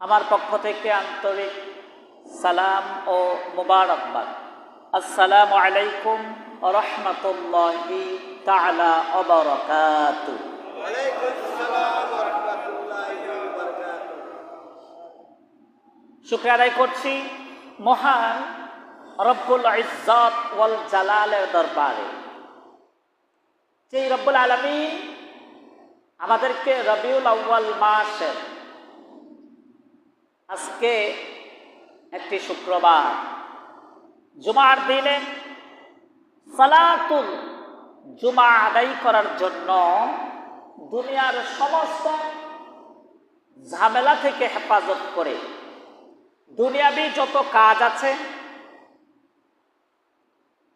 আমার পক্ষ থেকে আন্তরিক সালাম ও মুবারকবাদ। আসসালামু আলাইকুম ওয়া রাহমাতুল্লাহি তাআলা ওয়া বারাকাতুহু। ওয়ালাইকুম আসসালাম ওয়া রাহমাতুল্লাহি ওয়া বারাকাতুহু। শুকরিয়া আদায় করছি মহান রব্বুল ইজ্জত ওয়াল জালালের দরবারে, যেই রব্বুল আলামিন আমাদেরকে রবিউল আউয়াল মাসের আজকে একটি শুক্রবার জুমার দিনে সালাতুল জুমা আদায় করার জন্য দুনিয়ার সমস্ত ঝামেলা থেকে হেফাজত করে দুনিয়াবি যত কাজ আছে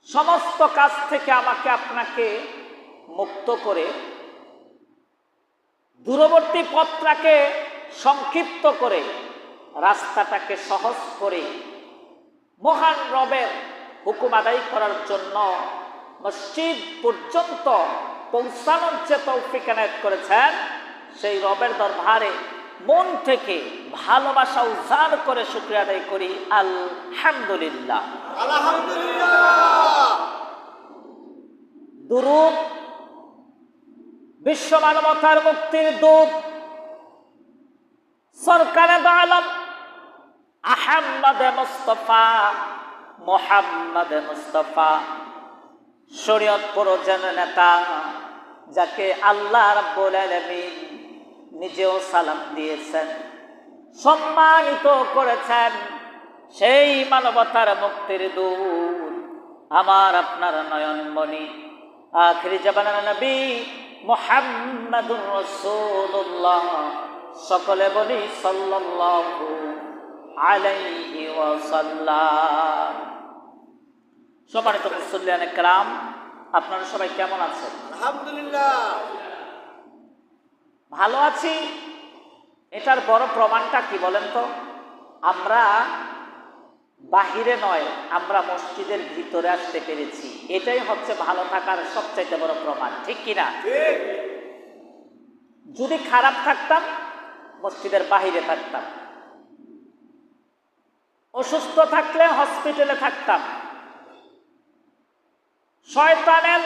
সমস্ত কাজ থেকে আমাকে আপনাকে মুক্ত করে দূরবর্তী পথটাকে সংক্ষিপ্ত করে রাস্তাটাকে সহজ করে মহান রবের হুকুম আদায় করার জন্য মসজিদ পর্যন্ত পৌঁছানোর যে তৌফিক এনায়েত করেছেন, সেই রবের দরবারে মন থেকে ভালোবাসা উজাড় করে শুকরিয়া আদায় করি আলহামদুলিল্লাহ। আলহামদুলিল্লাহ। দুরূদ বিশ্ব মানবতার মুক্তির দূত সরকারে দো আলম আহমদ মুস্তাফা মোহাম্মদ মুস্তাফা শরীয়ত প্রয়োজনের নেতা, যাকে আল্লাহ রাব্বুল আলামিন নিজেও সালাম দিয়েছেন, সম্মানিত করেছেন, সেই মানবতার মুক্তির দূত আমার আপনার নয়নমণি আখিরি জামানার নবী মুহাম্মাদুর রাসূলুল্লাহ। সকলে বলি সাল্লাল্লাহু আলাইহি ওয়াসাল্লাম। সম্মানিত মুসল্লিয়ানে কেরাম, আপনারা সবাই কেমন আছেন? আলহামদুলিল্লাহ। ভালো আছি। এটার বড় প্রমাণটা কি বলেন তো? আমরা বাহিরে নয়, আমরা মসজিদের ভিতরে আসতে পেরেছি। এটাই হচ্ছে ভালো থাকার সবচাইতে বড় প্রমাণ, ঠিক কিনা? ঠিক। যদি খারাপ থাকতাম মসজিদের বাহিরে থাকতাম, অসুস্থ থাকলে হসপিটালে থাকতাম, শয়তানের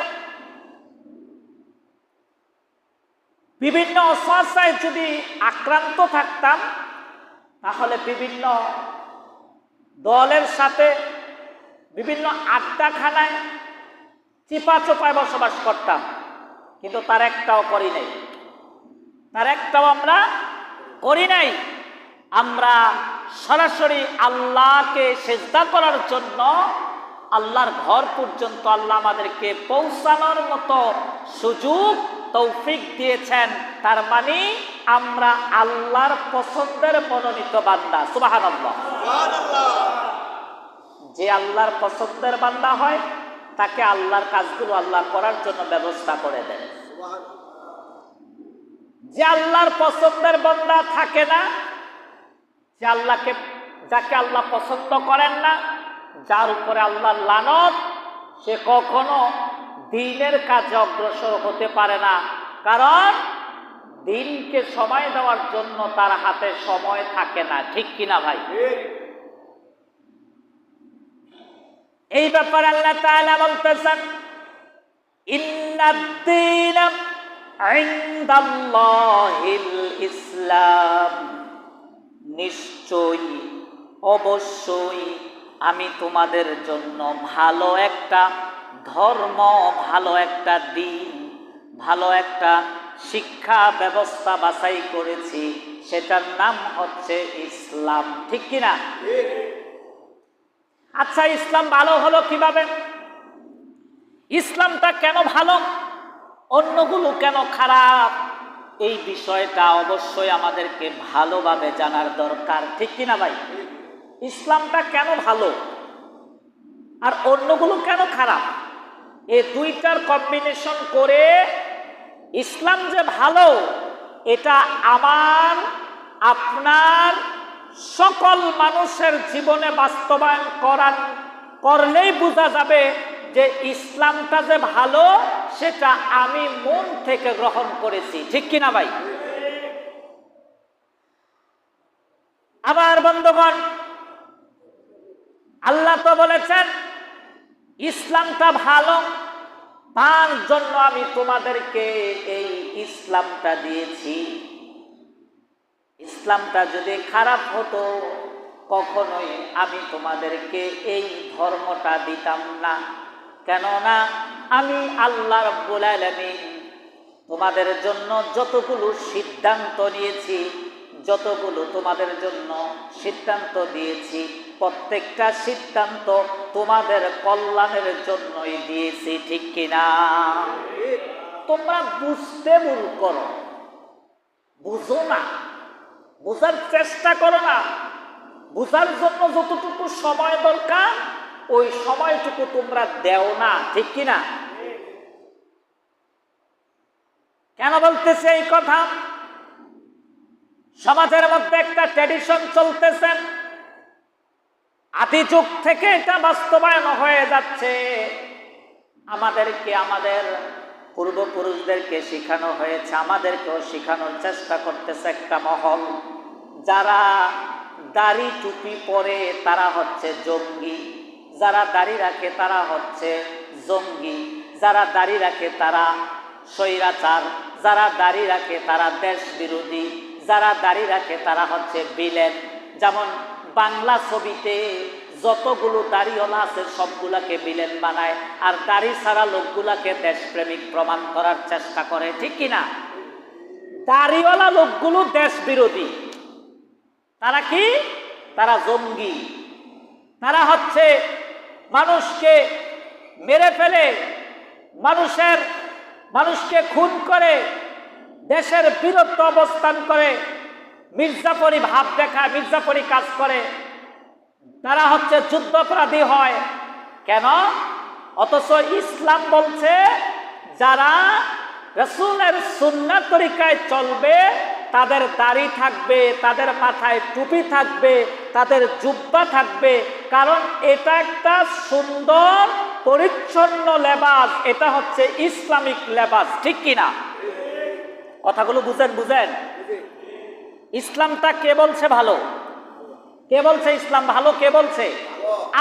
বিভিন্ন অসুস্থতায় যদি আক্রান্ত থাকতাম, তাহলে বিভিন্ন দলের সাথে বিভিন্ন আড্ডাখানায় চিপা চোপায় বসবাস করতাম, কিন্তু তার একটাও করি নাই, তার একটাও আমরা করি নাই। আমরা সরাসরি আল্লাহকে সিজদা করার জন্য আল্লাহর ঘর পর্যন্ত আল্লাহ আমাদেরকে পৌঁছানোর মতো সুযোগ তৌফিক দিয়েছেন। তার মানে আমরা আল্লাহর পছন্দের মনোনীত বান্দা। সুবহানাল্লাহ। যে আল্লাহর পছন্দের বান্দা হয় তাকে আল্লাহর কাজগুলো আল্লাহ করার জন্য ব্যবস্থা করে দেন। যে আল্লাহর পছন্দের বান্দা থাকে না, যে যাকে আল্লাহ পছন্দ করেন না, যার উপরে আল্লাহর লানত, সে কখনো দ্বীনের কাজে অগ্রসর হতে পারে না। কারণ দ্বীনকে সময় দেওয়ার জন্য তার হাতে সময় থাকে না, ঠিক কিনা ভাই? এই ব্যাপারে আল্লাহ তাআলা বলতেছেন, ইন্নাদ-দীনা ইনদাল্লাহিল ইসলাম, নিশ্চয়ই অবশ্যই আমি তোমাদের জন্য ভালো একটা ধর্ম, ভালো একটা দ্বীন, ভালো একটা শিক্ষা ব্যবস্থা বাছাই করেছি, সেটার নাম হচ্ছে ইসলাম, ঠিক কিনা? আচ্ছা, ইসলাম ভালো হলো কিভাবে? ইসলামটা কেন ভালো, অন্যগুলো কেন খারাপ? এই বিষয়টা অবশ্যই আমাদেরকে ভালোভাবে জানার দরকার, ঠিক কিনা ভাই? ইসলামটা কেন ভালো আর অন্যগুলো কেন খারাপ? এই দুইটার কম্বিনেশন করে ইসলাম যে ভালো, এটা আমার আপনার সকল মানুষের জীবনে বাস্তবায়ন করলেই বোঝা যাবে যে ইসলামটা যে ভালো, সেটা আমি মন থেকে গ্রহণ করেছি, ঠিক কিনা ভাই? আবার বন্ধুগণ, আল্লাহ তো বলেছেন ইসলামটা ভালো, তার জন্য আমি তোমাদেরকে এই ইসলামটা দিয়েছি। ইসলামটা যদি খারাপ হতো কখনোই আমি তোমাদেরকে এই ধর্মটা দিতাম না। কেননা আমি আল্লাহ রাব্বুল আলামিন তোমাদের জন্য যতগুলো সিদ্ধান্ত নিয়েছি, যতগুলো তোমাদের জন্য সিদ্ধান্ত দিয়েছি, প্রত্যেকটা সিদ্ধান্ত তোমাদের কল্যাণের জন্যই দিয়েছি, ঠিক কিনা? তোমরা বুঝতে ভুল করো, বুঝো না, বুঝার চেষ্টা করো না। বুঝার জন্য যতটুকু সময় দরকার ওই সময়টুকু তোমরা দেও না, ঠিক কিনা? কেন বলতেছে এই কথা? সমাজের মধ্যে একটা ট্র্যাডিশন চলতেছে, আদি যুগ থেকে এটা বাস্তবায়ন হয়ে যাচ্ছে। আমাদেরকে আমাদের পূর্বপুরুষদেরকে শেখানো হয়েছে, আমাদেরকেও শেখানোর চেষ্টা করতেছে একটা মহল। যারা দাড়ি টুপি পরে তারা হচ্ছে জঙ্গি, যারা দাড়ি রাখে তারা হচ্ছে জঙ্গি, যারা দাড়ি রাখে তারা স্বৈরাচার, যারা দাড়ি রাখে তারা দেশ বিরোধী, যারা দাড়ি রাখে তারা হচ্ছে বিলেন। যেমন বাংলা ছবিতে যতগুলো দাড়িওয়ালা আছে সবগুলাকে বিলেন বানায়, আর দাড়ি ছাড়া লোকগুলাকে দেশপ্রেমিক প্রমাণ করার চেষ্টা করে, ঠিক কিনা? দাড়িওয়ালা লোকগুলো দেশ বিরোধী, তারা কি? তারা জঙ্গি, তারা হচ্ছে মানুষকে মেরে ফেলে, মানুষকে খুন করে, দেশের বিরুদ্ধে অবস্থান করে, মির্জাফরি ভাব দেখায়, মির্জাফরি কাজ করে, তারা হচ্ছে যুদ্ধাপরাধী হয়। কেন? অথচ ইসলাম বলছে যারা রাসূলের সুন্নাত তরিকায় চলবে তাদের দাড়ি থাকবে, তাদের মাথায় টুপি থাকবে, তাদের জুব্বা থাকবে, কারণ এটা একটা সুন্দর পরিচ্ছন্ন লেবাস, এটা হচ্ছে ইসলামিক লেবাস, ঠিক কিনা? কথাগুলো বুঝেন? ইসলামটা কে বলছে ভালো? কে বলছে ইসলাম ভালো? কে বলছে?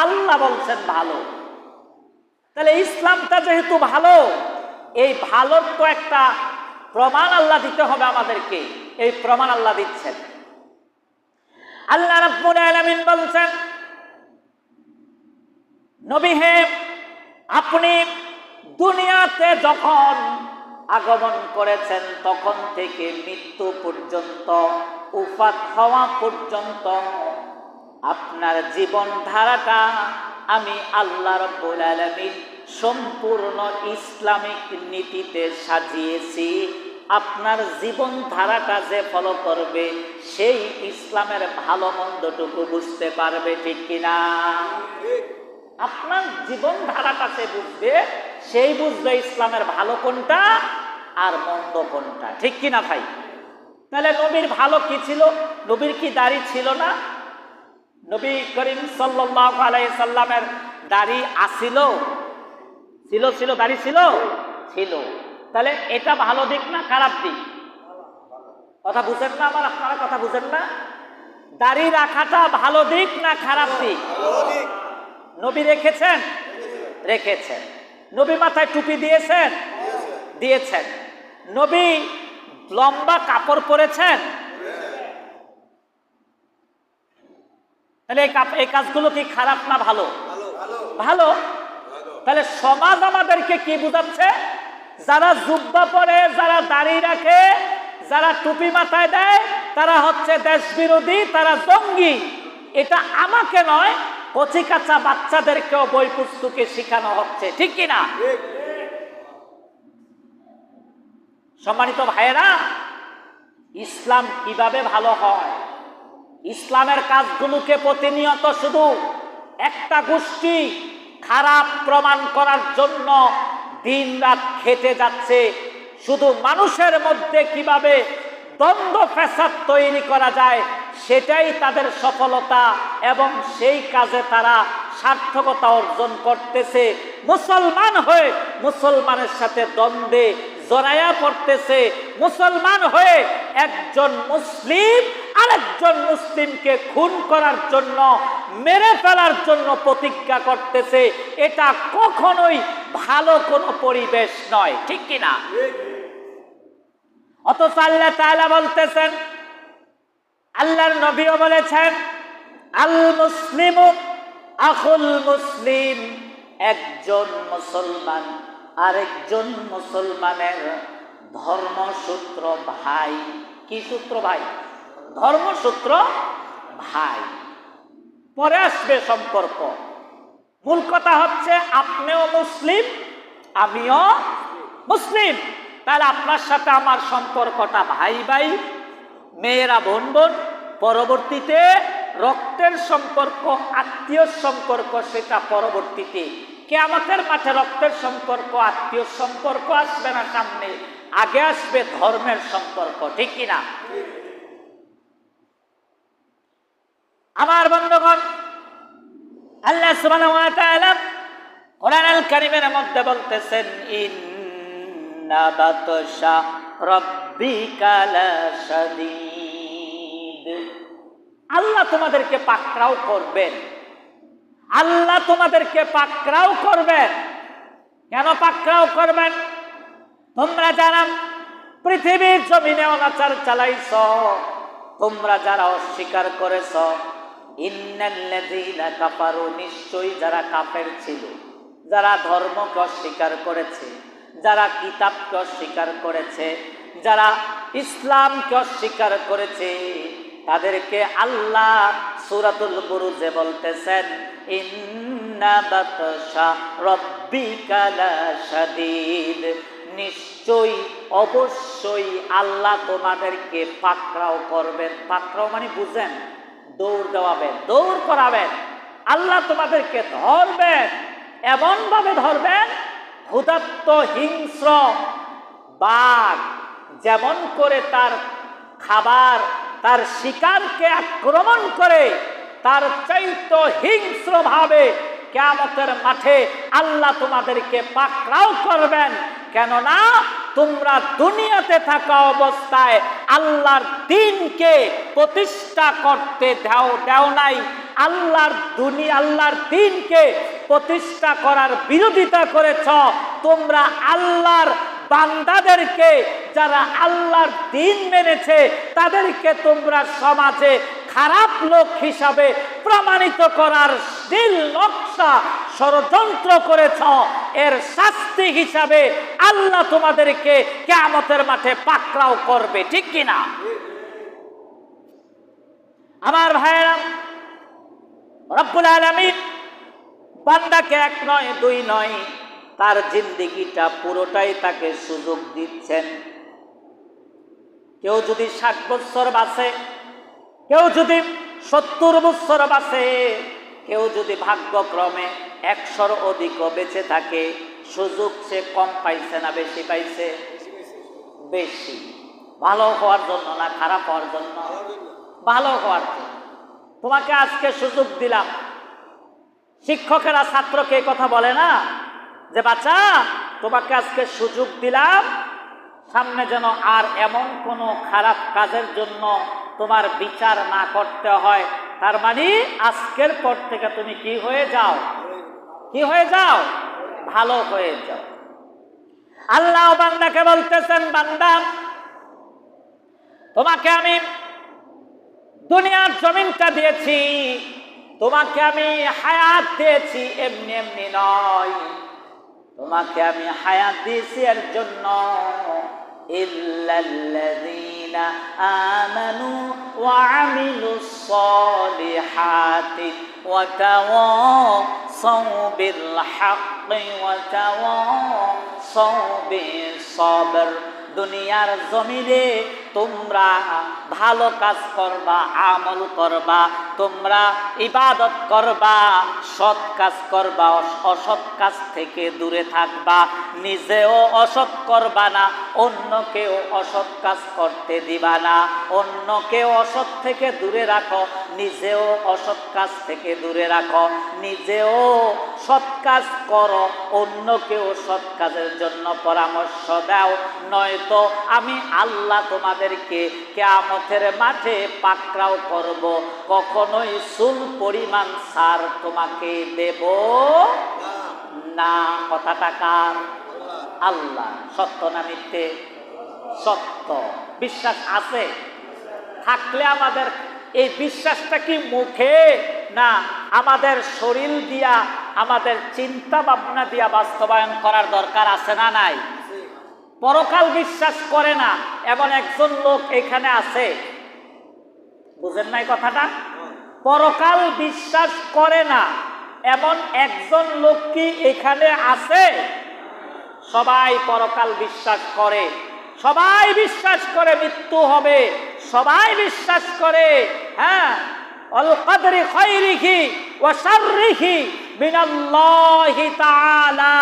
আল্লাহ বলছেন ভালো। তাহলে ইসলামটা যেহেতু ভালো, এই ভালোর তো একটা প্রমাণ আল্লাহ দিতে হবে আমাদেরকে। এই প্রমাণ আল্লাহ দিচ্ছেন। আল্লাহ রাব্বুল আলামিন বলছেন, নবী হে, আপনি দুনিয়াতে যখন আগমন করেছেন তখন থেকে মৃত্যু পর্যন্ত, উফাত হওয়া পর্যন্ত আপনার জীবন ধারাটা আমি আল্লাহ রাব্বুল আলামিন সম্পূর্ণ ইসলামিক নীতিতে সাজিয়েছি। আপনার জীবন ধারাটা যে ফলো করবে সেই ইসলামের ভালো মন্দটুকু বুঝতে পারবে, ঠিক কিনা? আপনার জীবন ধারাটা সে বুঝবে, সেই বুঝবে ইসলামের ভালো কোনটা আর মন্দ কোনটা, ঠিক কিনা ভাই? তাহলে নবীর ভালো কি ছিল? নবীর কি দাড়ি ছিল না? নবী করিম সাল্লাল্লাহু আলাইহি সাল্লামের দাড়ি আছিল? ছিল দাড়ি ছিল। তাহলে এটা ভালো দিক না খারাপ দিক? কথা বুঝেন না আমার? আপনারা কথা বুঝেন না? দাড়ি রাখাটা ভালো দিক না খারাপ দিক? নবী রেখেছেন? রেখেছেন। নবী মাথায় টুপি দিয়েছেন। নবী লম্বা কাপড় পরেছেন। তাহলে এই কাজগুলো কি খারাপ না ভালো? ভালো। তাহলে সমাজ আমাদেরকে কি বুঝাচ্ছে? যারা জুব্বা পরে, যারা দাড়ি রাখে, যারা টুপি মাথায় দেয় তারা হচ্ছে দেশ বিরোধী, তারা জঙ্গি। এটা আমাকে নয়, কচি কাঁচা বাচ্চাদেরকেও বই পুস্তকে শেখানো হচ্ছে, ঠিক কিনা? সম্মানিত ভাইয়েরা, ইসলাম কিভাবে ভালো হয়? ইসলামের কাজগুলোকে প্রতিনিয়ত শুধু একটা গোষ্ঠী খারাপ প্রমাণ করার জন্য দিনরাত খেটে যাচ্ছে। শুধু মানুষের মধ্যে কিভাবে দ্বন্দ্ব ফ্যাসাদ তৈরি করা যায় সেটাই তাদের সফলতা, এবং সেই কাজে তারা সার্থকতা অর্জন করতেছে। মুসলমান হয়ে মুসলমানের সাথে দ্বন্দ্বে জড়াইয়া পড়তেছে, মুসলমান হয়ে একজন মুসলিম আরেকজন মুসলিমকে খুন করার জন্য, মেরে ফেলার জন্য প্রতিজ্ঞা করতেছে। এটা কখনোই ভালো কোনো পরিবেশ নয়, ঠিক কিনা? অথচ আল্লাহ তাআলা বলতেছেন, আল্লাহর নবীও বলেছেন, আল মুসলিমু আখুল মুসলিম, একজন মুসলমান আরেকজন মুসলমানের ধর্মসূত্র ভাই। কি সূত্র ভাই? ধর্মসূত্র ভাই। পরে আসবে সম্পর্ক। মূল কথা হচ্ছে আপনিও মুসলিম, আমিও মুসলিম, তাহলে আপনার সাথে আমার সম্পর্কটা ভাই ভাই, মেয়েরা বোন বোন, পরবর্তীতে রক্তের সম্পর্ক, আত্মীয় সম্পর্ক, সেটা পরবর্তীতে। কিয়ামতের মাঠে রক্তের সম্পর্ক, আত্মীয় সম্পর্ক আসবে না সামনে, আগে আসবে ধর্মের সম্পর্ক, ঠিক কিনা? আমার বন্ধুগণ, আল্লাহ সুবহানাহু ওয়া তাআলা কোরআনুল কারীমের মধ্যে বলতেছেন, ইন্না বাতশা রাব্বিকা লাশাদীদ। আল্লাহ তোমাদেরকে পাকড়াও করবেন, আল্লাহ তোমাদেরকে পাকড়াও করবেন। কেন পাকড়াও করবেন? তোমরা যারা পৃথিবীর জমিনে অনাচার চালাইছ, তোমরা যারা অস্বীকার করেছ, ইন্নাল্লাযীনা কাফারু, নিশ্চয়ই যারা কাফের ছিল, যারা ধর্মকে অস্বীকার করেছে, যারা কিতাবকে অস্বীকার করেছে, যারা ইসলামকে অস্বীকার করেছে, তাদেরকে আল্লাহ সূরাতুল বুরুজে বলতেছেন, ইন্না বাতশা রাব্বিকা লাশাদীদ, নিশ্চয়ই অবশ্যই আল্লাহ তোমাদেরকে পাকড়াও করবেন। পাকড়াও মানে বুঝেন, দৌড় দেওয়াবেন, দৌড় করাবেন। আল্লাহ তোমাদেরকে ধরবেন, এমন ভাবে ধরবেন, ক্ষুধার্ত হিংস্র বাঘ যেমন করে তার খাবার, তার শিকারকে আক্রমণ করে, তার চাইতে হিংস্র ভাবে কিয়ামতের মাঠে আল্লাহ তোমাদেরকে পাকড়াও করবেন। কেননা তোমরা দুনিয়াতে থাকা অবস্থায় আল্লাহর দ্বীনকে প্রতিষ্ঠা করতে দাও নাই, আল্লাহর দ্বীনকে প্রতিষ্ঠা করার বিরোধিতা করেছ। তোমরা আল্লাহর বান্দাদেরকে, যারা আল্লাহর দ্বীন মেনেছে, তাদেরকে তোমরা সমাজে খারাপ লোক হিসাবে প্রমাণিত করার নীল নকশা ষড়যন্ত্র করেছ। এর শাস্তি হিসাবে আল্লাহ তোমাদেরকে কিয়ামতের মাঠে পাকড়াও করবে, ঠিক কিনা? আমার ভাইয়েরা, রব্বুল আলামিন বান্দাকে এক নয় দুই নয়, তার জিন্দেগিটা পুরোটাই তাকে সুযোগ দিচ্ছেন। কেউ যদি 60 বছর বাঁচে, কেউ যদি 70 বছর বাঁচে, কেউ যদি ভাগ্যক্রমে 100-র অধিকও বেঁচে থাকে, সুযোগ সে কম পাইছে না বেশি পাইছে? বেশি। ভালো হওয়ার জন্য না খারাপ হওয়ার জন্য? ভালো হওয়ার জন্য। তোমাকে আজকে সুযোগ দিলাম। শিক্ষকেরা ছাত্রকে এই কথা বলে না যে, বাচ্চা তোমাকে আজকে সুযোগ দিলাম, সামনে যেন আর এমন কোনো খারাপ কাজের জন্য তোমার বিচার না করতে হয়। তার মানে আজকের পর থেকে তুমি কি হয়ে যাও? কি হয়ে যাও? ভালো হয়ে যাও। আল্লাহ বান্দাকে বলতেছেন, বান্দা তোমাকে আমি দুনিয়ার জমিনটা দিয়েছি, তোমাকে আমি হায়াত দিয়েছি, এমনি এমনি নয়। তোমাকে আমি হায়াত দিয়েছি এর জন্য, ইল্লাল্লাযীনা আমানু ওয়া আমিলুস সালিহাতি ওয়া তাওয়াসাউ বিল হাক্কি ওয়া তাওয়াসাউ বিস সাবর। দুনিয়ার জমিনে তোমরা ভালো কাজ করবা, আমল করবা, তোমরা ইবাদত করবা, সৎ কাজ করবা, অসৎ কাজ থেকে দূরে থাকবা, নিজেও অসৎ করবা না, অন্যকেও অসৎ কাজ করতে দিবা না। অন্যকেও অসৎ থেকে দূরে রাখো, নিজেও অসৎ কাজ থেকে দূরে রাখো, নিজেও সৎ কাজ করো, অন্যকেও সৎ কাজের জন্য পরামর্শ দাও, নয়তো আমি আল্লাহ তোমাদেরকে কিয়ামতের মাঠে পাকড়াও করব, কখনোই চুল পরিমাণ ছাড় তোমাকে দেব না। কথাটা কার? আল্লাহ। সত্য না মিথ্যে? সত্য। বিশ্বাস আছে? থাকলে আমাদের এই বিশ্বাসটা কি মুখে না আমাদের শরীর দিয়া, আমাদের চিন্তা ভাবনা দিয়া বাস্তবায়ন করার দরকার আছে না নাই? পরকাল বিশ্বাস করে না এমন একজন লোক এখানে আছে, বুঝেন নাই কথাটা? পরকাল বিশ্বাস করে না এমন একজন লোক কি এখানে আছে? সবাই পরকাল বিশ্বাস করে, সবাই বিশ্বাস করে মৃত্যু হবে, সবাই বিশ্বাস করে হ্যাঁ আল কদরি খায়রিহি ওয়া শাররিহি মিনাল্লাহি তাআলা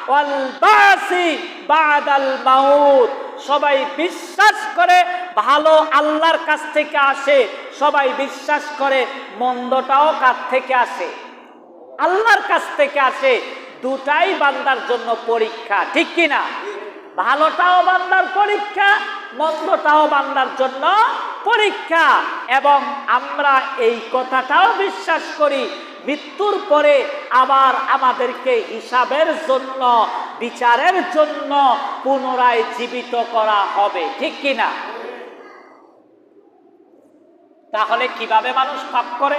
ওয়াল বাসি বাদাল মাউত। সবাই বিশ্বাস করে ভালো আল্লাহর কাছ থেকে আসে, সবাই বিশ্বাস করে মন্দটাও কাছ থেকে আসে, আল্লাহর কাছ থেকে আসে। দুটাই বান্দার জন্য পরীক্ষা, ঠিক কিনা? ভালোটাও বান্দার পরীক্ষা, মন্দটাও বান্দার জন্য পরীক্ষা। এবং আমরা এই কথাটাও বিশ্বাস করি মৃত্যুর পরে আবার আমাদেরকে হিসাবের জন্য, বিচারের জন্য পুনরায় জীবিত করা হবে, ঠিক কিনা? তাহলে কিভাবে মানুষ পাপ করে?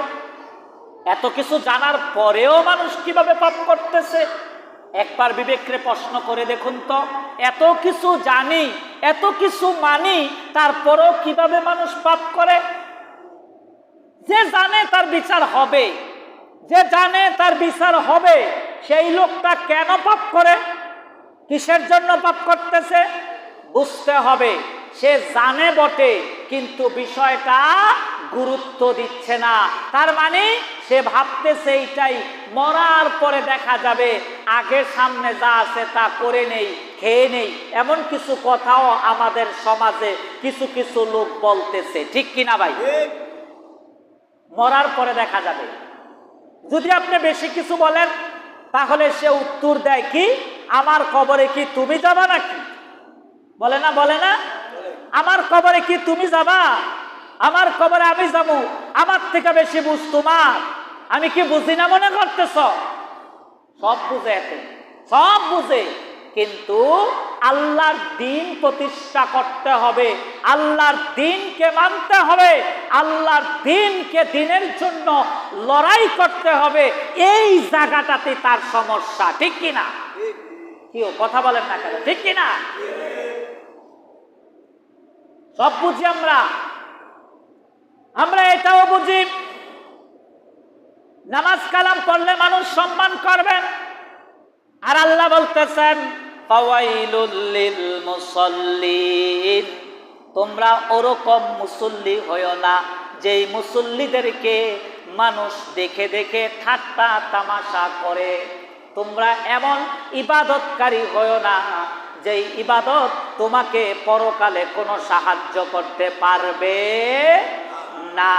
এত কিছু জানার পরেও মানুষ কিভাবে পাপ করতেছে? একবার বিবেকরে প্রশ্ন করে দেখুন তো। এত কিছু জানি, এত কিছু মানি, তারপরেও কিভাবে মানুষ পাপ করে? যে জানে তার বিচার হবে, যে জানে তার বিচার হবে, সেই লোকটা কেন পাপ করে? কিসের জন্য পাপ করতেছে? বুঝতে হবে। সে জানে বটে, কিন্তু বিষয়টা গুরুত্ব দিচ্ছে না। তার মানে সে ভাবতেছে এইটাই মরার পরে দেখা যাবে, আগে সামনে যা আছে তা করে নেই, খেয়ে নেই। এমন কিছু কথাও আমাদের সমাজে কিছু কিছু লোক বলতেছে, ঠিক কিনা ভাই? মরার পরে দেখা যাবে। যদি আপনি বেশি কিছু বলেন তাহলে সে উত্তর দেয় কি, আমার কবরে কি তুমি যাবা নাকি? বলে না, বলে না? আমার কবরে কি তুমি যাবা? আমার কবরে আমি যাবো, আমার থেকে বেশি বুঝ তোমার। আমি কি বুঝি না মনে করতেছ? সব বুঝে, এতে সব বুঝে, কিন্তু আল্লাহর দ্বীন প্রতিষ্ঠা করতে হবে, আল্লাহর দ্বীনকে মানতে হবে, আল্লাহর দ্বীনকে দ্বীনের জন্য লড়াই করতে হবে। এই জায়গাটাতে তার সমস্যা, ঠিক কিনা? কেউ কথা বলেন না কেন, ঠিক কিনা? সব বুঝি আমরা। আমরা এটাও বুঝি নামাজ কালাম পড়লে মানুষ সম্মান করবেন, আর আল্লাহ বলতেছেন ফাওয়াইলুল লিল মুসাল্লিন, তোমরা ওরকম মুসল্লি হইও না যেই মুসল্লিদেরকে মানুষ দেখে দেখে ঠাট্টা তামাশা করে। তোমরা এমন ইবাদতকারী হইও না যেই ইবাদত তোমাকে পরকালে কোনো সাহায্য করতে পারবে না।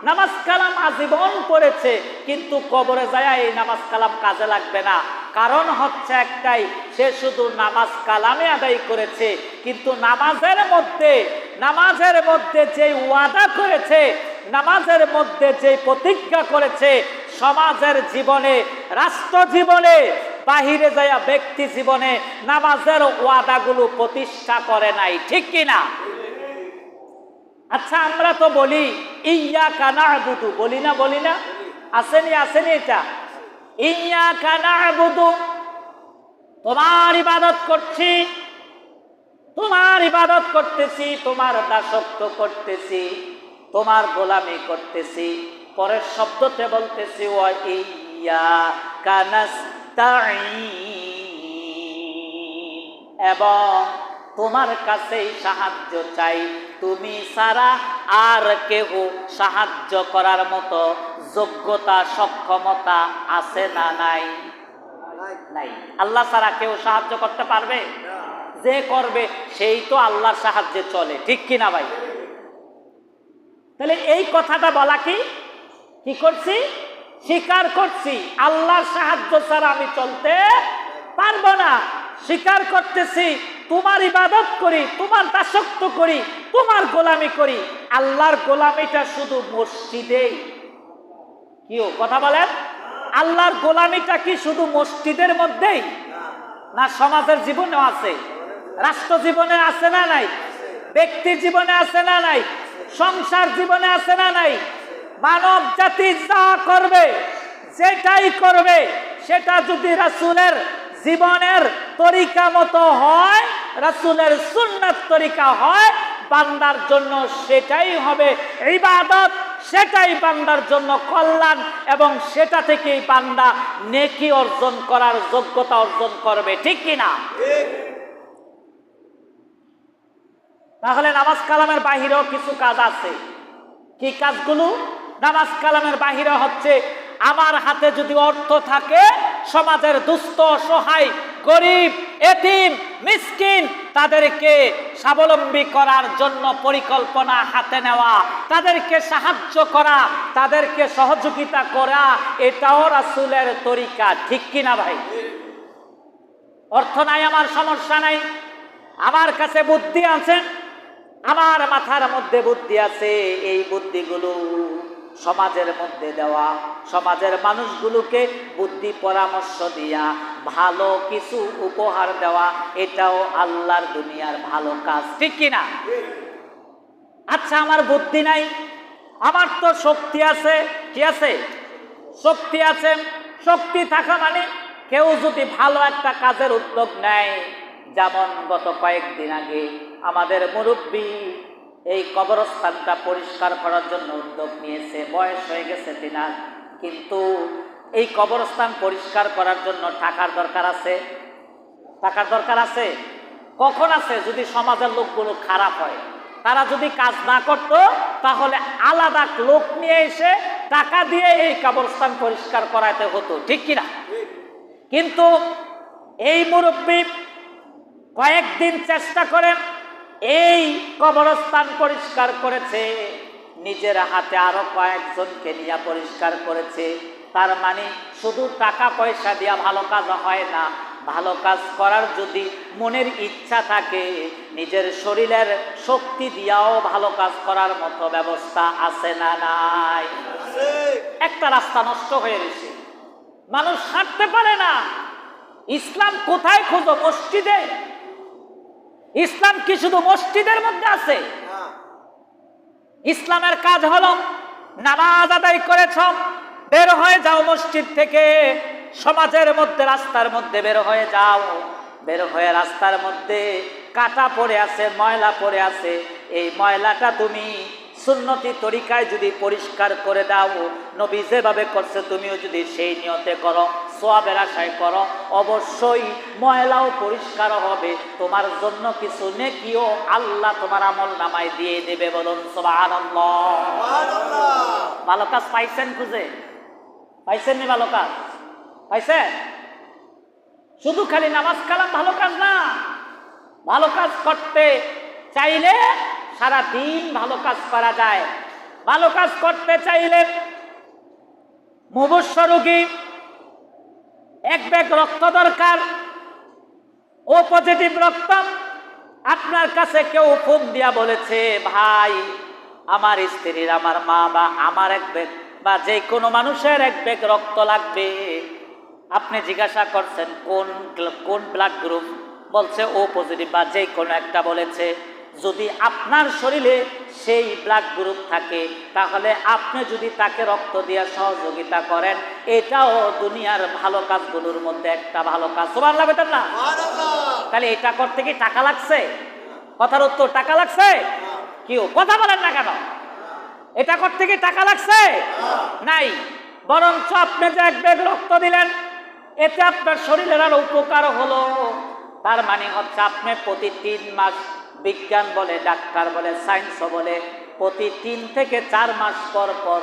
নামাজ কালাম আজীবন পড়েছে, কিন্তু কবরে যায় এই নামাজ কালাম কাজে লাগবে না। কারণ হচ্ছে একটাই, সে শুধু নামাজ কালামে আদায় করেছে, কিন্তু নামাজের মধ্যে যে ওয়াদা করেছে, নামাজের মধ্যে যে প্রতিজ্ঞা করেছে, সমাজের জীবনে, রাষ্ট্র জীবনে, বাহিরে যায় ব্যক্তি জীবনে নামাজের ওয়াদাগুলো প্রতিষ্ঠা করে নাই, ঠিক কিনা? আচ্ছা, আমরা তো বলি ইয়্যাকা না'বুদু, বলি না? বলি না? আসেনি এটা ইয়্যাকা না'বুদু, তোমার ইবাদত করছি, তোমার ইবাদত করতেছি, তোমার দাসত্ব করতেছি, তোমার গোলামি করতেছি। পরের শব্দতে বলতেছি ওয়া ইয়্যাকা নাস্তাঈন, এবং তোমার কাছেই সাহায্য চাই, তুমি ছাড়া আর কেউ সাহায্য করার মতো যোগ্যতা সক্ষমতা আছে না নাই? নাই। আল্লাহ ছাড়া কেউ সাহায্য করতে পারবে? যে করবে সেই তো আল্লাহর সাহায্যে চলে, ঠিক কিনা ভাই? তাহলে এই কথাটা বলা কি করছি? স্বীকার করছি আল্লাহর সাহায্য ছাড়া আমি চলতে পারবো না। স্বীকার করতেছি তোমার ইবাদত করি, তোমার দাসত্ব করি, তোমার গোলামি করি। আল্লাহর গোলামিটা শুধু মসজিদেই। কিও কথা বলেন, আল্লাহর গোলামিটা কি শুধু মসজিদের মধ্যেই, না সমাজের জীবনেও আছে? রাষ্ট্র জীবনে আছে না নাই? ব্যক্তির জীবনে আছে না নাই? সংসার জীবনে আছে না নাই? মানব জাতি যা করবে, যেটাই করবে, সেটা যদি রাসূলের জীবনের তরিকা মতো হয়, রাসূলের সুন্নাত তরিকা হয়, বান্দার জন্য সেটাই হবে ইবাদত, সেটাই বান্দার জন্য কল্যাণ, এবং সেটা থেকেই বান্দা নেকি অর্জন করার যোগ্যতা অর্জন করবে, ঠিক কিনা? তাহলে নামাজ কালামের বাহিরেও কিছু কাজ আছে। কি কাজগুলো? নামাজ কালামের বাহিরে হচ্ছে, আমার হাতে যদি অর্থ থাকে, সমাজের দুস্থ, অসহায়, গরিব, এতিম, মিসকিন তাদেরকে স্বাবলম্বী করার জন্য পরিকল্পনা হাতে নেওয়া, তাদেরকে সাহায্য করা, তাদেরকে সহযোগিতা করা, এটাও রাসূলের তরিকা, ঠিক কিনা ভাই? অর্থ নাই, আমার সমস্যা নাই, আমার কাছে বুদ্ধি আছে, আমার মাথার মধ্যে বুদ্ধি আছে, এই বুদ্ধিগুলো সমাজের মধ্যে দেওয়া, সমাজের মানুষগুলোকে বুদ্ধি পরামর্শ দিয়া ভালো কিছু উপহার দেওয়া, এটাও আল্লাহর দুনিয়ার ভালো কাজ, ঠিক কিনা? আচ্ছা, আমার বুদ্ধি নাই, আমার তো শক্তি আছে। কি আছে? শক্তি আছে। শক্তি থাকা মানে কেউ যদি ভালো একটা কাজের উদ্যোগ নেয়, যেমন গত কয়েকদিন আগে আমাদের মুরব্বী এই কবরস্থানটা পরিষ্কার করার জন্য উদ্যোগ নিয়েছে। বয়স হয়ে গেছে তিনার, কিন্তু এই কবরস্থান পরিষ্কার করার জন্য টাকার দরকার আছে। টাকার দরকার আছে কখন আছে? যদি সমাজের লোকগুলো খারাপ হয়, তারা যদি কাজ না করত, তাহলে আলাদা লোক নিয়ে এসে টাকা দিয়ে এই কবরস্থান পরিষ্কার করাতে হতো, ঠিক কিনা? কিন্তু এই মুরব্বী কয়েকদিন চেষ্টা করে এই কবরস্থান পরিষ্কার করেছে, নিজের হাতে আরো কয়েকজনকে নিয়ে পরিষ্কার করেছে। তার মানে শুধু টাকা পয়সা দিয়া ভালো কাজ হয় না, ভালো কাজ করার যদি মনের ইচ্ছা থাকে, নিজের শরীরের শক্তি দিয়াও ভালো কাজ করার মতো ব্যবস্থা আছে না নাই? একটা রাস্তা নষ্ট হয়ে গেছে, মানুষ হাঁটতে পারে না। ইসলাম কোথায় খোঁজো? মসজিদে। ইসলাম কি শুধু মসজিদের মধ্যে আছে? ইসলামের কাজ হলো নামাজ আদায় করেছ, বের হয়ে যাও মসজিদ থেকে, সমাজের মধ্যে, রাস্তার মধ্যে বের হয়ে যাও। বের হয়ে রাস্তার মধ্যে কাটা পড়ে আছে, ময়লা পড়ে আছে, এই ময়লাটা তুমি সুন্নতি তরিকায় যদি পরিষ্কার করে দাও, নবী যেভাবে করছে তুমিও যদি সেই নিয়তে করো, সওয়াবের আশায় করো, অবশ্যই ময়লাও পরিষ্কার হবে, তোমার জন্য কিছু নেকিও আল্লাহ তোমার আমল নামায় দিয়ে দেবে। বলুন সুবহানাল্লাহ। ভালো কাজ পাইছেন? খুঁজে পাইছেন নি? ভালো কাজ পাইছেন? শুধু খালি নামাজ কালাম ভালো কাজ না, ভালো কাজ করতে চাইলে সারা দিন ভালো কাজ করা যায়। ভালো কাজ করতে চাইলে মুমূর্ষু রোগী, এক ব্যাগ রক্ত দরকার, ও পজিটিভ রক্ত, আপনার কাছে কেউ ফোন দিয়া বলেছে, ভাই আমার স্ত্রীর, আমার মা বা আমার এক ব্যাগ বা যে কোনো মানুষের এক ব্যাগ রক্ত লাগবে। আপনি জিজ্ঞাসা করছেন কোন ব্লাড গ্রুপ, বলছে ও পজিটিভ বা যে কোনো একটা বলেছে। যদি আপনার শরীরে সেই ব্লাড গ্রুপ থাকে, তাহলে আপনি যদি তাকে রক্ত দিয়ে সহযোগিতা করেন, এটাও দুনিয়ার ভালো কাজগুলোর মধ্যে একটা ভালো কাজ। সুবহানাল্লাহ বেটার না? তাহলে এটা করতে কি টাকা লাগছে? কথার উত্তর, টাকা লাগছে? কেউ কথা বলেন না কেন? এটা করতে কি টাকা লাগছে? নাই। বরঞ্চ আপনি যে এক ব্যাগ রক্ত দিলেন, এতে আপনার শরীরের আরো উপকার হলো। তার মানে হচ্ছে আপনি প্রতি 3 মাস, বিজ্ঞান বলে, ডাক্তার বলে, সায়েন্সও বলে, প্রতি 3 থেকে 4 মাস পর পর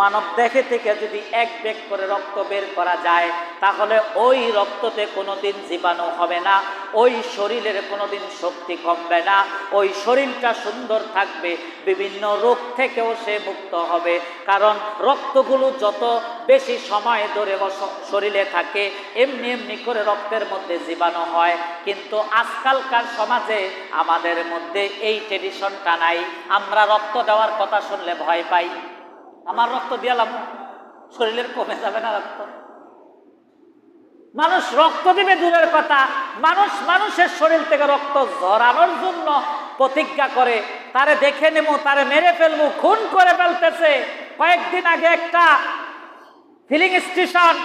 মানব দেহে থেকে যদি 1 ব্যাগ করে রক্ত বের করা যায়, তাহলে ওই রক্ততে কোনোদিন জীবাণু হবে না, ওই শরীরের কোনোদিন শক্তি কমবে না, ওই শরীরটা সুন্দর থাকবে, বিভিন্ন রোগ থেকেও সে মুক্ত হবে। কারণ রক্তগুলো যত বেশি সময় ধরে শরীরে থাকে, এমনি এমনি করে রক্তের মধ্যে জীবাণু হয়। কিন্তু আজকালকার সমাজে আমাদের মধ্যে এই ট্রেডিশনটা নাই। আমরা রক্ত দেওয়ার কথা শুনলে ভয় পাই। আমার রক্ত দিলাম, শরীরের কমে যাবে না রক্ত? মানুষ রক্ত দিবে দূরের কথা, মানুষের শরীর থেকে রক্ত ঝরানোর জন্য প্রতিজ্ঞা করে, তারে দেখে নেব, তারে মেরে ফেলবো, খুন করে ফেলতেছে। কয়েকদিন আগে একটা ফিলিং স্টেশন,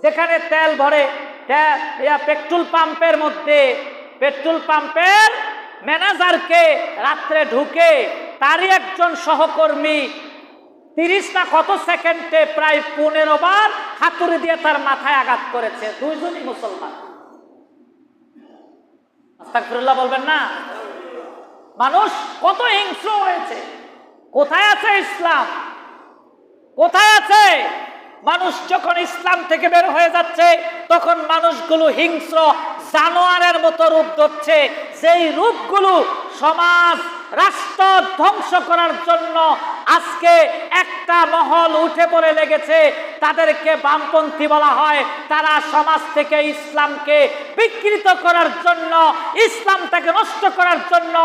যেখানে তেল ভরে, পেট্রোল পাম্পের মধ্যে পেট্রোল পাম্পের ম্যানেজারকে রাত্রে ঢুকে তারই একজন সহকর্মী 30 না কত সেকেন্ডে প্রায় 15 বার হাতুড়ি দিয়ে তার মাথায় আঘাত করেছে। দুইজনই মুসলমান। আস্তাগফিরুল্লাহ বলবেন না? মানুষ কত হিংস্র হয়েছে। কোথায় আছে ইসলাম? কোথায় আছে? মানুষ যখন ইসলাম থেকে বের হয়ে যাচ্ছে, তখন মানুষগুলো হিংস্র জানোয়ারের মতো রূপ ধরছে, যেই রূপগুলো সমাজ রাষ্ট্র ধ্বংস করার জন্য আজকে একটা মহল উঠে পড়ে লেগেছে। তাদেরকে বামপন্থী বলা হয়। তারা সমাজ থেকে ইসলামকে বিকৃত করার জন্য, ইসলামটাকে নষ্ট করার জন্য,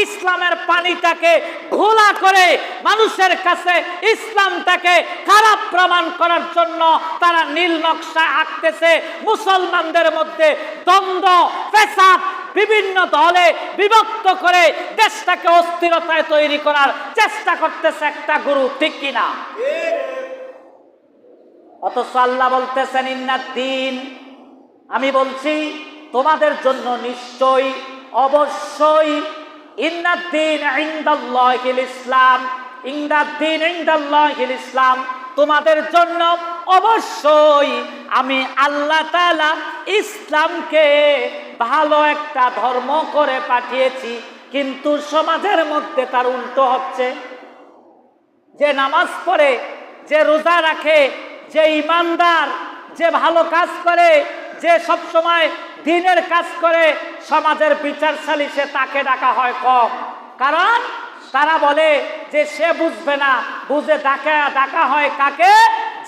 ইসলামের পানিটাকে ঘোলা করে মানুষের কাছে ইসলামটাকে খারাপ প্রমাণ করার জন্য তারা নীল নকশা আঁকতেছে। মুসলমানদের মধ্যে দ্বন্দ্ব, ফ্যাসাদ, বিভিন্ন দলে বিভক্ত করে দেশটাকে অস্থিরতায় তৈরি করার চেষ্টা করতেছে একটা গুরু, ঠিক কিনা? অথচ আল্লাহ বলতেছেন ইন্নাদ্দিন, আমি বলছি তোমাদের জন্য নিশ্চয়ই, অবশ্যই, ইন্নাদ্দিন ইনদাল্লাহিল ইসলাম, ইন্নাদ্দিন ইনদাল্লাহিল ইসলাম, তোমাদের জন্য অবশ্যই আমি আল্লাহ তাআলা ইসলামকে ভালো একটা ধর্ম করে পাঠিয়েছি। কিন্তু সমাজের মধ্যে তার উল্টো হচ্ছে। যে নামাজ পড়ে, যে রোজা রাখে, যে ইমানদার, যে ভালো কাজ করে, যে সব সময় দ্বীনের কাজ করে, সমাজের বিচার সালিশে তাকে ডাকা হয় কম। কারণ তারা বলে যে সে বুঝবে না, বুঝে ডাকা হয় কাকে?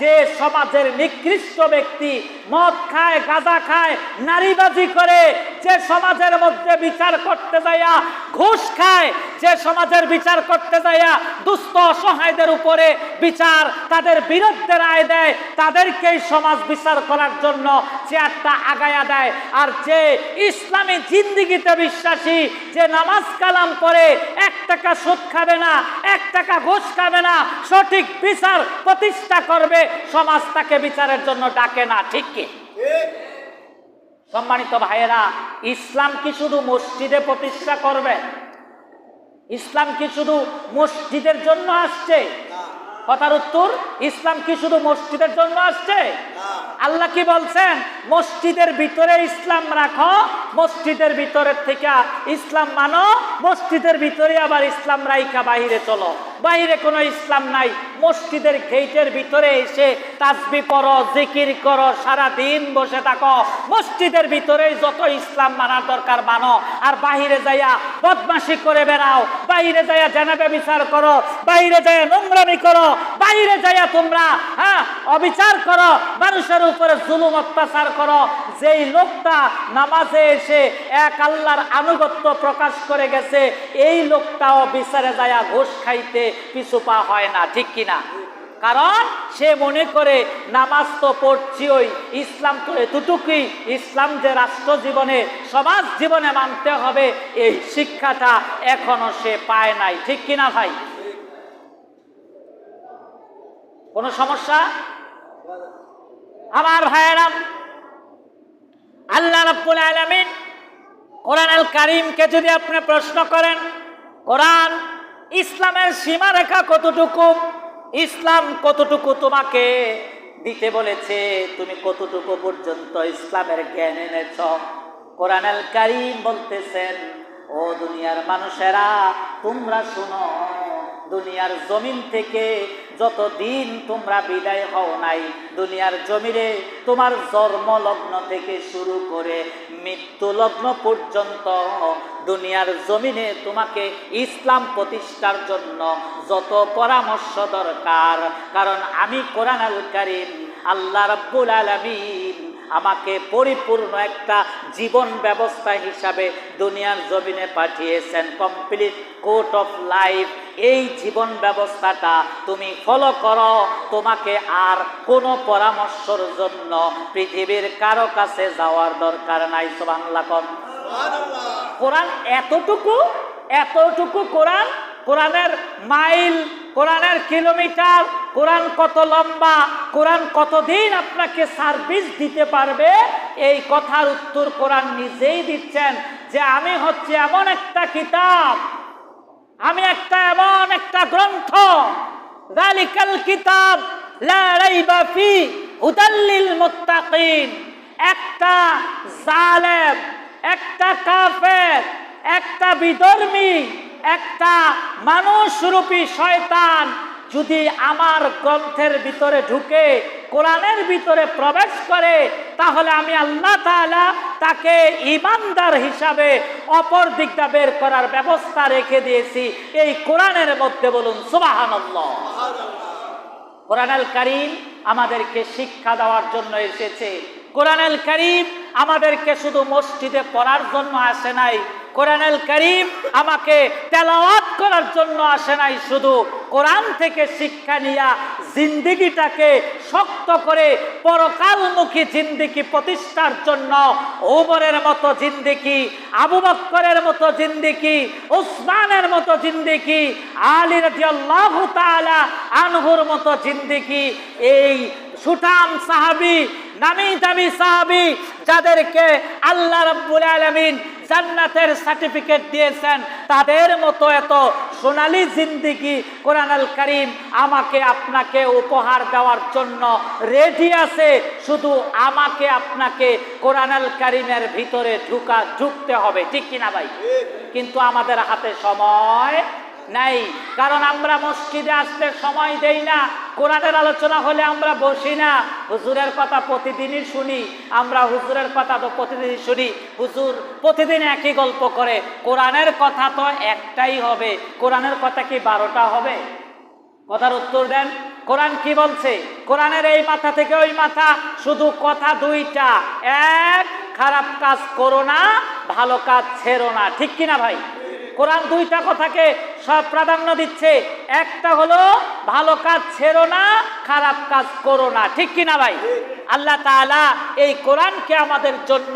যে সমাজের নিকৃষ্ট ব্যক্তি, মদ খায়, গাঁজা খায়, নারীবাজি করে, যে সমাজের মধ্যে বিচার করতে যাইয়া ঘুষ খায়, যে সমাজের বিচার করতে যাইয়া দুস্থ অসহায়দের উপরে বিচার, তাদের বিরুদ্ধে রায় দেয়, তাদেরকেই সমাজ বিচার করার জন্য চেয়ারটা আগায়া দেয়। আর যে ইসলামী জিন্দিগিতে বিশ্বাসী, যে নামাজ কালাম পড়ে, 1 টাকা সুদ খাবে না, 1 টাকা ঘুষ খাবে না, সঠিক বিচার প্রতিষ্ঠা করবে, সমাজ তাকে বিচারের জন্য ডাকে না, ঠিক কি? সম্মানিত ভাইয়েরা, ইসলাম কি শুধু মসজিদে প্রতিষ্ঠা করবে? ইসলাম কি শুধু মসজিদের জন্য আসছে? কথার উত্তর, ইসলাম কি শুধু মসজিদের জন্য আসছে? আল্লাহ কি বলছেন? মসজিদের ভিতরে ইসলাম রাখো, মসজিদের ভিতরের থেকে ইসলাম মানো, মসজিদের ভিতরে আবার ইসলাম রাইখা বাহিরে চলো। বাহিরে কোনো ইসলাম নাই, মসজিদের গেটের ভিতরে এসে তাসবিহ পড়ো, জিকির করো, সারা দিন বসে থাকো, মসজিদের ভিতরে যত ইসলাম মানার দরকার মানো। আর বাহিরে যাইয়া বদমাশি করে বেড়াও, বাহিরে যাইয়া জানাবে বিচার করো, বাহিরে যাইয়া নোংরামি করো, বাহিরে যাইয়া তোমরা অবিচার করো, মানুষের উপরে জুলুম অত্যাচার করো। যেই লোকটা নামাজে এসে এক আল্লাহর আনুগত্য প্রকাশ করে গেছে, এই লোকটাও বিচারে যাইয়া ঘুষ খাইতে পিছু পা হয় না, ঠিক কিনা? কারণ সে মনে করে নামাজ তো পড়ছি, ওই ইসলাম তো এতটুকুই, ইসলাম যে রাষ্ট্র জীবনে, সমাজ জীবনে মানতে হবে, এই শিক্ষাটা এখনো সে পায় নাই, ঠিক কিনা ভাই? কোন সমস্যা? আমার ভাইয়েরা, আল্লাহ রাব্বুল আলামিন কোরআন আল কারীমকে যদি আপনি প্রশ্ন করেন, কোরআন ইসলামের সীমারেখা কতটুকু, ইসলাম কতটুকু তোমাকে দিতে বলেছে, তুমি কতটুকু পর্যন্ত ইসলামের জ্ঞান এনেছ, কোরআনুল কারীম বলতেছেন, ও দুনিয়ার মানুষেরা তোমরা শুনো, দুনিয়ার জমিন থেকে যতদিন তোমরা বিদায় হও নাই, দুনিয়ার জমিনে তোমার জন্ম লগ্ন থেকে শুরু করে মৃত্যু লগ্ন পর্যন্ত দুনিয়ার জমিনে তোমাকে ইসলাম প্রতিষ্ঠার জন্য যত পরামর্শ দরকার, কারণ আমি কোরআনুল কারীম আল্লাহ রাব্বুল আলামিন আমাকে পরিপূর্ণ একটা জীবন ব্যবস্থা হিসাবে দুনিয়ার জমিনে পাঠিয়েছেন, কমপ্লিট কোড অফ লাইফ। এই জীবন ব্যবস্থাটা তুমি ফলো করো, তোমাকে আর কোনো পরামর্শের জন্য পৃথিবীর কারো কাছে যাওয়ার দরকার নাই। সুবহানাল্লাহ। কোরআন এতটুকু কোরআন, কোরআনের মাইল, কোরআনের কিলোমিটার, কোরআন কত লম্বা, কোরআন কতদিন আপনাকে সার্ভিস দিতে পারবে, এই কথার উত্তর কোরআন নিজেই দিচ্ছেন যে আমি হচ্ছে এমন একটা কিতাব, আমি এমন একটা গ্রন্থ, যালিকাল কিতাব লা রাইবা ফি হুদাল লিল মুত্তাকিন। একটা জালেম, একটা কাফের, একটা বিধর্মী, একটা মানুষরূপী শয়তান যদি আমার গ্রন্থের ভিতরে ঢুকে, কোরআনের ভিতরে প্রবেশ করে, তাহলে আমি আল্লাহ তাআলা তাকে ঈমানদার হিসাবে অপর দিকটা বের করার ব্যবস্থা রেখে দিয়েছি এই কোরআনের মধ্যে। বলুন সুবহানাল্লাহ। কোরআনুল কারীম আমাদেরকে শিক্ষা দেওয়ার জন্য এসেছে। কোরআনুল কারীম আমাদেরকে শুধু মসজিদে পড়ার জন্য আসে নাই, কোরআনুল কারীম আমাকে তেলাওয়াত করার জন্য আসে নাই, শুধু কোরআন থেকে শিক্ষা নিয়া জিন্দেগিটাকে শক্ত করে পরকালমুখী জিন্দেগি প্রতিষ্ঠার জন্য ওমরের মতো জিন্দেগি, আবু বকরের মতো জিন্দেগি, উসমানের মতো জিন্দেগি, আলী রাদিয়াল্লাহু তাআলা আনহুর মতো জিন্দেগি, এই সুঠাম সাহাবী, নামি দামি সাহাবী, যাদেরকে আল্লাহ রাব্বুল আলামিন জান্নাতের সার্টিফিকেট দিয়েছেন, তাদের মতো এত সোনালী জিন্দেগি কোরআনুল কারীম আমাকে আপনাকে উপহার দেওয়ার জন্য রেডি আছে। শুধু আমাকে আপনাকে কোরআনুল কারীমের ভিতরে ঢুকতে হবে, ঠিক কিনা ভাই? কিন্তু আমাদের হাতে সময় নাই, কারণ আমরা মসজিদে আসতে সময় দেই না, কোরআনের আলোচনা হলে আমরা বসি না, হুজুরের কথা প্রতিদিনই শুনি, আমরা হুজুরের কথা তো প্রতিদিনই শুনি, হুজুর প্রতিদিন একই গল্প করে, কোরআনের কথা তো একটাই হবে, কোরআনের কথা কি 12টা হবে? কথার উত্তর দেন। কোরআন কি বলছে? কোরআনের এই মাথা থেকে ওই মাথা শুধু কথা দুইটা, এক, খারাপ কাজ করো না, ভালো কাজ ছেড়ো না, ঠিক কিনা ভাই? কোরআন দুইটা কথাকে সব প্রাধান্য দিচ্ছে, একটা হলো ভালো কাজ ছেড়ো না, খারাপ কাজ করো না, ঠিক কিনা ভাই? আল্লাহ তাআলা এই কোরআনকে আমাদের জন্য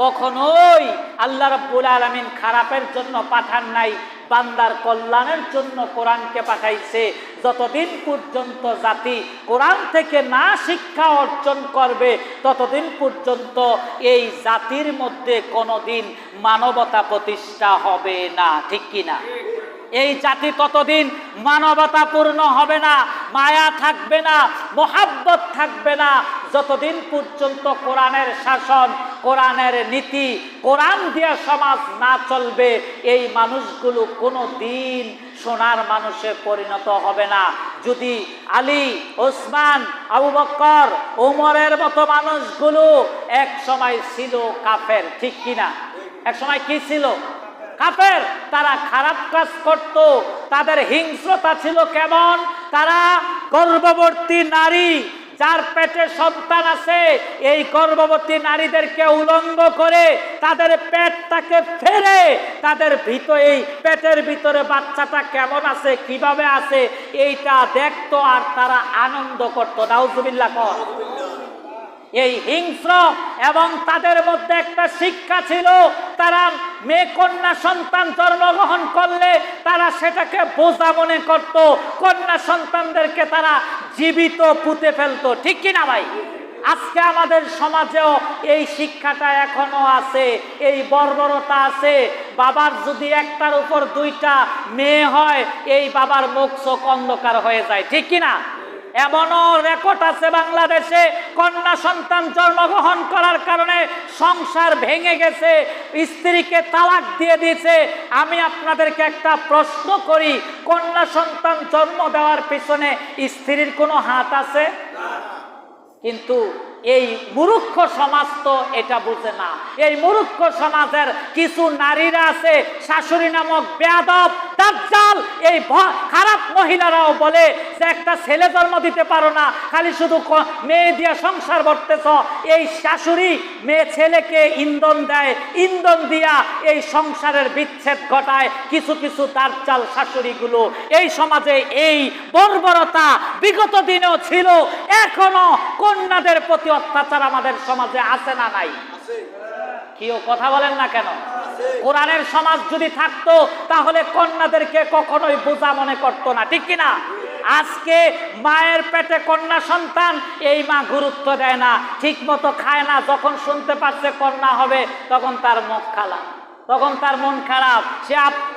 কখনোই আল্লাহ রাব্বুল আলামিন খারাপের জন্য পাঠান নাই, বান্দার কল্যাণের জন্য কোরআনকে পাঠাইছে। যতদিন পর্যন্ত জাতি কোরআন থেকে না শিক্ষা অর্জন করবে, ততদিন পর্যন্ত এই জাতির মধ্যে কোনোদিন মানবতা প্রতিষ্ঠা হবে না, ঠিক কিনা? এই জাতি ততদিন মানবতাপূর্ণ হবে না, মায়া থাকবে না, মোহাব্বত থাকবে না, যতদিন পর্যন্ত কোরআনের শাসন, কোরআনের নীতি, কোরআন দিয়ে সমাজ না চলবে, এই মানুষগুলো কোনো দিন সোনার মানুষে পরিণত হবে না। যদি আলী, ওসমান, আবু বকর, ওমরের মতো মানুষগুলো এক সময় ছিল কাফের, ঠিক কিনা? এক সময় কি ছিল? কাফের। তারা খারাপ কাজ করত, তাদের হিংস্রতা ছিল কেমন? তারা গর্ভবতী নারী, যার পেটে সন্তান আছে, এই গর্ভবতী নারীদেরকে উলঙ্গ করে তাদের পেটটাকে ফেরে তাদের এই পেটের ভিতরে বাচ্চাটা কেমন আছে, কিভাবে আছে, এইটা দেখতো আর তারা আনন্দ করতো। নাউজুবিল্লাহ কর। এই হিংস্র, এবং তাদের মধ্যে একটা শিক্ষা ছিল, তারা মেয়ে কন্যা সন্তান জন্মগ্রহণ করলে তারা সেটাকে বোঝা মনে করত, কন্যা সন্তানদেরকে তারা জীবিত পুঁতে ফেলতো, ঠিক কিনা ভাই? আজকে আমাদের সমাজেও এই শিক্ষাটা এখনো আছে, এই বর্বরতা আছে। বাবার যদি একটার উপর দুইটা মেয়ে হয়, এই বাবার মুখ চোখ অন্ধকার হয়ে যায়, ঠিক কিনা? এমনও রেকর্ড আছে বাংলাদেশে কন্যা সন্তান জন্মগ্রহণ করার কারণে সংসার ভেঙে গেছে, স্ত্রীকে তালাক দিয়ে দিয়েছে। আমি আপনাদেরকে একটা প্রশ্ন করি, কন্যা সন্তান জন্ম দেওয়ার পিছনে স্ত্রীর কোনো হাত আছে? কিন্তু এই মূর্খ সমাজ তো এটা বুঝে না। এই মূর্খ সমাজের কিছু নারীরা আছে, শাশুড়ি নামক বেয়াদব দাজ্জাল, এই খারাপ মহিলারাও বলে যে একটা ছেলে জন্ম দিতে পারো না, খালি শুধু মেয়ে দিয়ে সংসার করতেছ। এই শাশুড়ি মেয়ে ছেলেকে ইন্ধন দেয়, ইন্ধন দিয়া এই সংসারের বিচ্ছেদ ঘটায়। কিছু কিছু দাজ্জাল শাশুড়িগুলো এই সমাজে এই বর্বরতা বিগত দিনেও ছিল, এখনো কন্যাদের প্রতি অত্যাচার আমাদের সমাজে আছে না নাই? কেউ কথা বলেন না কেন? কোরআনের সমাজ যদি থাকতো তাহলে কন্যাদেরকে কখনোই বোঝা মনে করতো না, ঠিক কিনা? আজকে মায়ের পেটে কন্যা সন্তান, এই মা গুরুত্ব দেয় না, ঠিক মতো খায় না। যখন শুনতে পাচ্ছে কন্যা হবে তখন তার মুখ খারাপ, তখন তার মন খারাপ।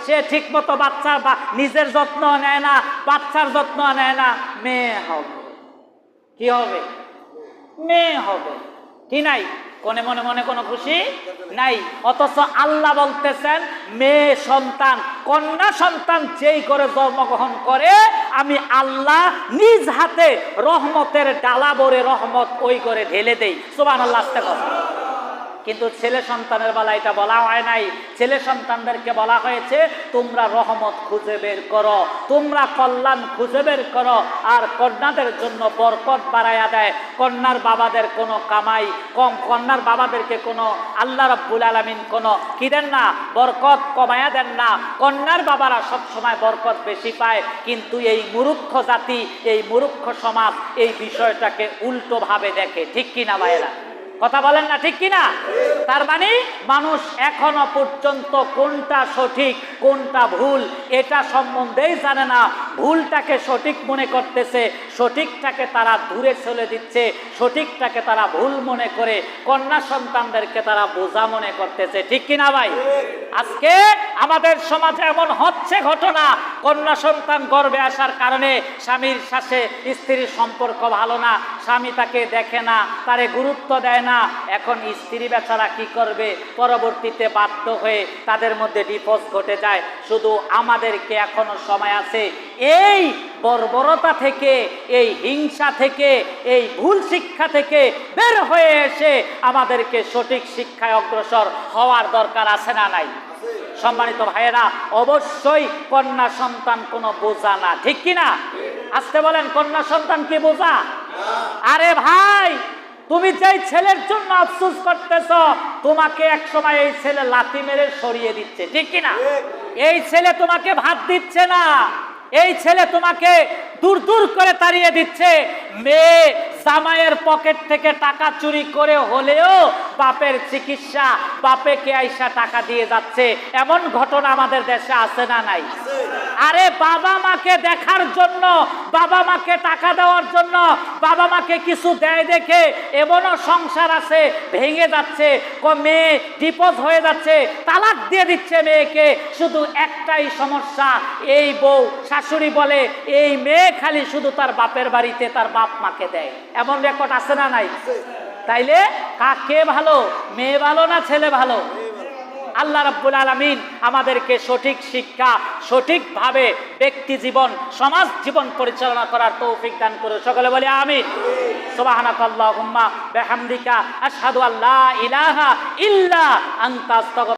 সে ঠিক মতো বাচ্চার নিজের যত্ন নেয় না, বাচ্চার যত্ন নেয় না। মেয়ে হবে, কি হবে? মেয়ে হবে, কি নাই? কোনে মনে মনে কোনো খুশি নাই। অথচ আল্লাহ বলতেছেন মেয়ে সন্তান, কন্যা সন্তান যেই করে জন্মগ্রহণ করে আমি আল্লাহ নিজ হাতে রহমতের ডালা ভরে রহমত ওই করে ঢেলে দেই। সুবহানাল্লাহ। আস্তে কথা। কিন্তু ছেলে সন্তানের বেলা এটা বলা হয় নাই। ছেলে সন্তানদেরকে বলা হয়েছে তোমরা রহমত খুঁজে বের করো, তোমরা কল্যাণ খুঁজে বের করো। আর কন্যাদের জন্য বরকত বাড়াইয়া দেয়। কন্যার বাবাদের কোনো কামাই কম, কন্যার বাবাদেরকে কোনো আল্লাহ রাব্বুল আলামিন কোনো কি দেন না, বরকত কমায়া দেন না। কন্যার বাবারা সবসময় বরকত বেশি পায়। কিন্তু এই মূর্খ জাতি, এই মূর্খ সমাজ এই বিষয়টাকে উল্টোভাবে দেখে, ঠিক কিনা ভাইয়েরা? কথা বলেন না, ঠিক কিনা? তার মানে মানুষ এখনো পর্যন্ত কোনটা সঠিক কোনটা ভুল এটা সম্বন্ধেই জানে না। ভুলটাকে সঠিক মনে করতেছে, সঠিকটাকে তারা দূরে চলে দিচ্ছে, সঠিকটাকে তারা ভুল মনে করে কন্যা সন্তানদেরকে তারা বোঝা মনে করতেছে, ঠিক কিনা ভাই? আজকে আমাদের সমাজে এমন হচ্ছে ঘটনা, কন্যা সন্তান গর্ভে আসার কারণে স্বামীর সাথে স্ত্রীর সম্পর্ক ভালো না, স্বামী তাকে দেখে না, তারে গুরুত্ব দেয় না। এখন স্ত্রী বেচারা কি করবে? পরবর্তীতে বাধ্য হয়ে তাদের মধ্যে ডিভোর্স ঘটে যায়। শুধু আমাদেরকে এখনো সময় আছে এই বর্বরতা থেকে, এই হিংসা থেকে, এই ভুল শিক্ষা থেকে বের হয়ে এসে আমাদেরকে সঠিক শিক্ষায় অগ্রসর হওয়ার দরকার আছে না নাই? সম্মানিত ভাইয়েরা, অবশ্যই কন্যা সন্তান কোনো বোঝা না, ঠিক কিনা? আসতে বলেন, কন্যা সন্তান কি বোঝা? আরে ভাই, তুমি যেই ছেলের জন্য আফসোস করতেছ, তোমাকে এক সময় এই ছেলে লাথি মেরে সরিয়ে দিচ্ছে, ঠিক কিনা? এই ছেলে তোমাকে ভাত দিচ্ছে না, এই ছেলে তোমাকে দূর দূর করে তাড়িয়ে দিচ্ছে। মেয়ে জামাইয়ের পকেট থেকে টাকা চুরি করে হলেও বাপের চিকিৎসা, বাপেকে আইসা টাকা দিয়ে যাচ্ছে, এমন ঘটনা আমাদের দেশে আছে না নাই? আরে বাবা মাকে দেখার জন্য, বাবা মাকে টাকা দেওয়ার জন্য, বাবা মাকে কিছু দেয় দেখে এমনও সংসার আছে ভেঙে যাচ্ছে, মেয়ে ডিভোর্স হয়ে যাচ্ছে, তালাক দিয়ে দিচ্ছে মেয়েকে। শুধু একটাই সমস্যা, এই বউ শাশুড়ি বলে এই মেয়ে খালি শুধু তার বাপের বাড়িতে তার বাপ মাকে দেয়, এমন রেকর্ড আছে না নাই? তাইলে কাকে ভালো, মেয়ে ভালো না ছেলে ভালো? আল্লাহ রাব্বুল আলামিন আমাদেরকে সঠিক শিক্ষা, সঠিকভাবে ব্যক্তি জীবন, সমাজ জীবন পরিচালনা করার তৌফিক দান করুন। সকলে বলি আমিন। সুবহানাকাল্লাহুম্মা বিহামদিকা আশহাদু আল্লা ইলাহা ইল্লা আনতা আস্তাগফিরুকা।